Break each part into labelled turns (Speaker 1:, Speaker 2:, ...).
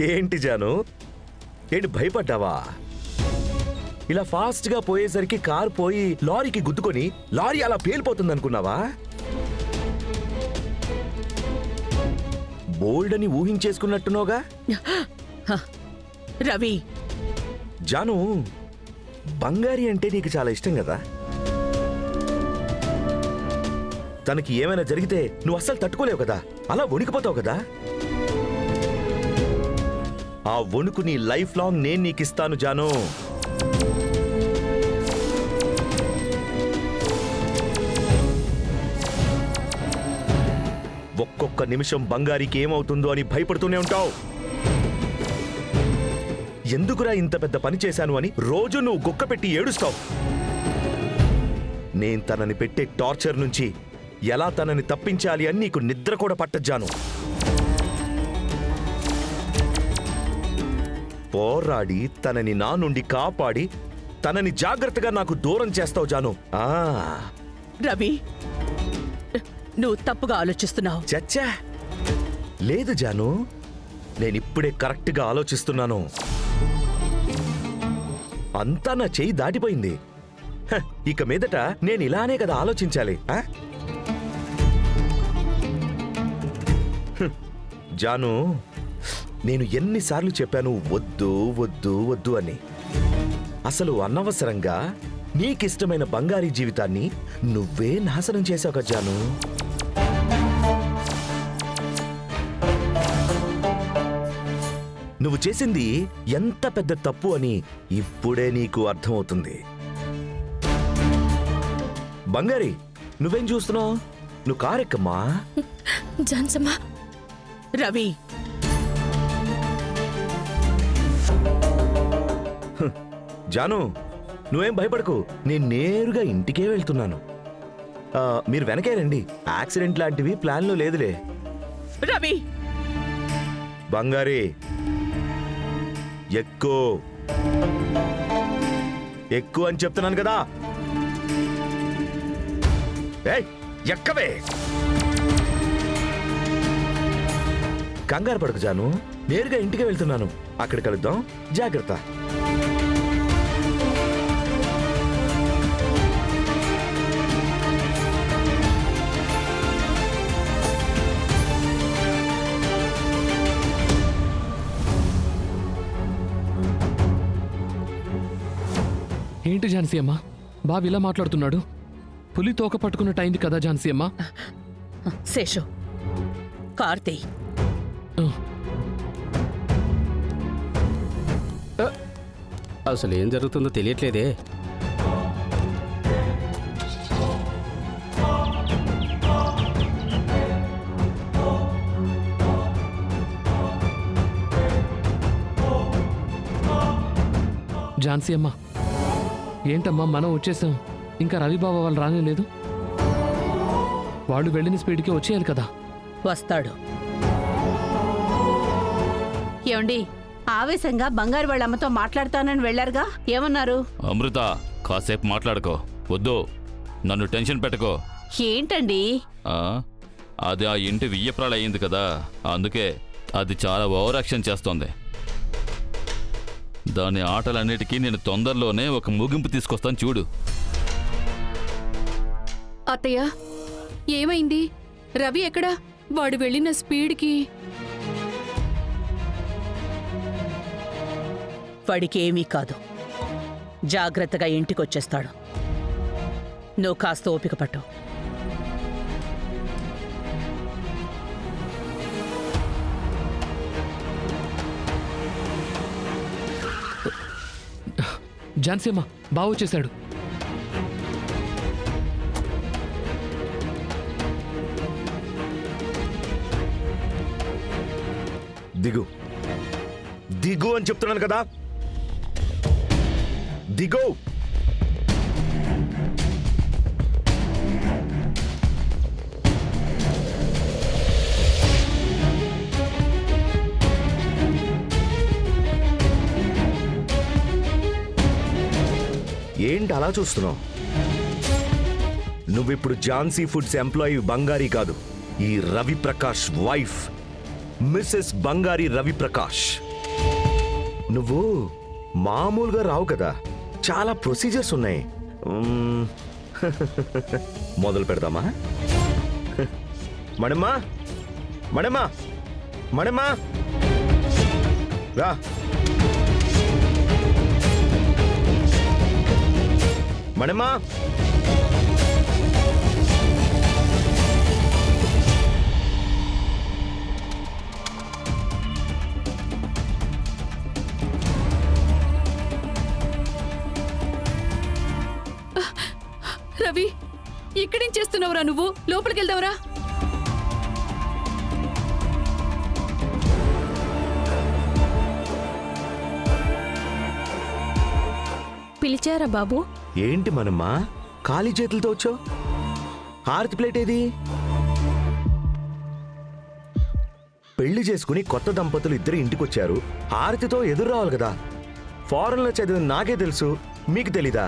Speaker 1: ఏంటి జాను, ఏంటి భయపడ్డావా? ఇలా ఫాస్ట్ గా పోయేసరికి కారు పోయి లారీకి గుద్దుకొని లారీ అలా పేలిపోతుంది అనుకున్నావా? బోల్డ్ అని ఊహించేసుకున్నట్టునోగా.
Speaker 2: రవి,
Speaker 1: జాను, బంగారి అంటే నీకు చాలా ఇష్టం కదా. తనకి ఏమైనా జరిగితే నువ్వు అస్సలు తట్టుకోలేవు కదా, అలా వణికిపోతావు కదా. ఆ వణుకు నీ లైఫ్ లాంగ్ నేను నీకిస్తాను జాను. ఒక్కొక్క నిమిషం బంగారికి ఏమవుతుందో అని భయపడుతూనే ఉంటావు. ఎందుకురా ఇంత పెద్ద పని చేశాను అని రోజు నువ్వు గుక్క పెట్టి ఏడుస్తావు. నేను తనని పెట్టే టార్చర్ నుంచి ఎలా తనని తప్పించాలి అని నీకు నిద్ర కూడా పట్టజాను. పోరాడి తనని నా నుండి కాపాడి తనని జాగ్రత్తగా నాకు దూరం చేస్తావు జాను.
Speaker 2: రవి, నువ్వు తప్పుగా ఆలోచిస్తున్నావు.
Speaker 1: చచ్చా, లేదు జాను, నేనిప్పుడే కరెక్ట్గా ఆలోచిస్తున్నాను. అంతా నా చెయ్యి దాటిపోయింది. ఇక మీదట నేను ఇలానే కదా ఆలోచించాలి. జాను, నేను ఎన్నిసార్లు చెప్పాను వద్దు వద్దు వద్దు అని. అసలు అనవసరంగా నీకిష్టమైన బంగారీ జీవితాన్ని నువ్వే నాశనం చేశావు కదా జాను. నువ్వు చేసింది ఎంత పెద్ద తప్పు అని ఇప్పుడే నీకు అర్థమవుతుంది. బంగారి, నువ్వేం చూస్తున్నావు? నువ్వు కారెక్కమ్మా.
Speaker 3: జాన్సమ్మా.
Speaker 2: రవి,
Speaker 1: జాను, నువ్వేం భయపడకు, నేను నేరుగా ఇంటికే వెళ్తున్నాను. మీరు వెనకే రండి, యాక్సిడెంట్ లాంటివి ప్లాన్లో లేదులే.
Speaker 2: రవి,
Speaker 1: బంగారి, ఎక్కు ఎక్కువ అని చెప్తున్నాను కదా. ఏయ్, ఎక్కవే. కంగారు పడకు జాను, నేరుగా ఇంటికి వెళ్తున్నాను. అక్కడ కలుద్దాం, జాగ్రత్త.
Speaker 4: ఏంటి ఝాన్సీ అమ్మ, బాబు ఇలా మాట్లాడుతున్నాడు? పులి తోక పట్టుకున్నట్టయింది కదా ఝాన్సీ అమ్మ.
Speaker 2: శేషు, కార్తీ,
Speaker 5: అసలు ఏం జరుగుతుందో తెలియట్లేదే.
Speaker 4: ఝాన్సీ అమ్మ, ఏంటమ్మా మనం వచ్చేసాం, ఇంకా రవిబాబా వాళ్ళు రానేలేదు? వాళ్ళు వెళ్ళిన స్పీడ్కి వచ్చేయాలి కదా.
Speaker 2: వస్తాడు.
Speaker 6: ఏమండి, ఆవేశంగా బంగారు వాళ్ళ అమ్మతో మాట్లాడతానని వెళ్లారుగా, ఏమన్నారు?
Speaker 7: అమృత, కాసేపు మాట్లాడుకో. వద్దు, నన్ను టెన్షన్ పెట్టుకో.
Speaker 6: ఏంటండి?
Speaker 7: అది ఆ ఇంటి వియ్యప్రాలు అయ్యింది కదా, అందుకే అది చాలా ఓవర్ యాక్షన్ చేస్తోంది. దాని ఆటలన్నిటికీ నేను తొందరలోనే ఒక ముగింపు తీసుకొస్తాను చూడు.
Speaker 3: అత్తయ్య, ఏమైంది? రవి ఎక్కడా? వాడు వెళ్ళిన స్పీడ్కి
Speaker 2: వాడికి ఏమీ కాదు. జాగ్రత్తగా ఇంటికొచ్చేస్తాడు. నువ్వు కాస్త ఓపిక పట్టు.
Speaker 4: ఝాన్సీ అమ్మ, బావ వచ్చేశాడు.
Speaker 1: దిగు దిగు అని చెప్తున్నాను కదా, దిగు. ఏంటి అలా చూస్తున్నావు? నువ్విప్పుడు ఝాన్సీ ఫుడ్స్ ఎంప్లాయీ బంగారీ కాదు, ఈ రవి ప్రకాష్ వైఫ్. మిస్సెస్ బంగారి రవిప్రకాష్. నువ్వు మామూలుగా రావు కదా, చాలా ప్రొసీజర్స్ ఉన్నాయి. మొదలు పెడదామా? మణమ్మా, మణమ్మా, మణమ్మా, రా. మణమ్మా,
Speaker 3: రవి, ఇక్కడేం చేస్తున్నావురా నువ్వు? లోపలికి వెళ్దావురా.
Speaker 8: పిలిచారా బాబు?
Speaker 1: ఏంటి మనమ్మా ఖాళీ చేతులతో వచ్చావు? హారతి ప్లేట్ ఏది? పెళ్లి చేసుకుని కొత్త దంపతులు ఇద్దరు ఇంటికొచ్చారు, హారతితో ఎదురు రావాలి కదా. ఫారెన్లో చదివిన నాకే తెలుసు, మీకు తెలీదా?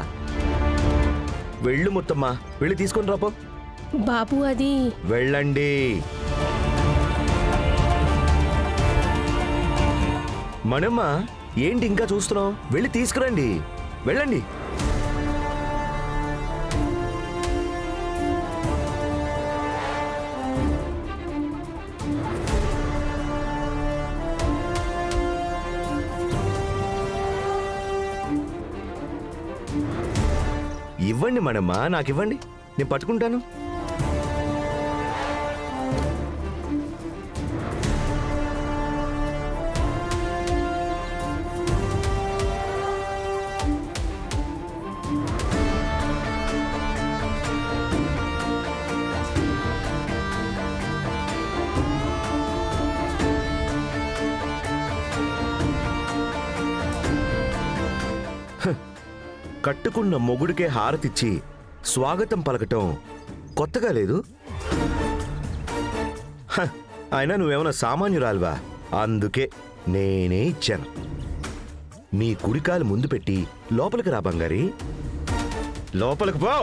Speaker 1: వెళ్ళు ముత్తమ్మా, వెళ్ళి తీసుకొని రాపో.
Speaker 8: బాబు అది
Speaker 1: వెళ్ళండి. మనమ్మ ఏంటి ఇంకా చూస్తున్నావు? వెళ్ళి తీసుకురండి, వెళ్ళండి. ఇవ్వండి మనమ్మ, నాకు ఇవ్వండి, నేను పట్టుకుంటాను. కట్టుకున్న మొగుడికే హారతిచ్చి స్వాగతం పలకటం కొత్తగా లేదు. అయినా నువ్వేమన్నా సామాన్యురాలువా? అందుకే నేనే ఇచ్చాను. మీ కుడికాలు ముందు పెట్టి లోపలికి రా బంగారి, లోపలికి పో.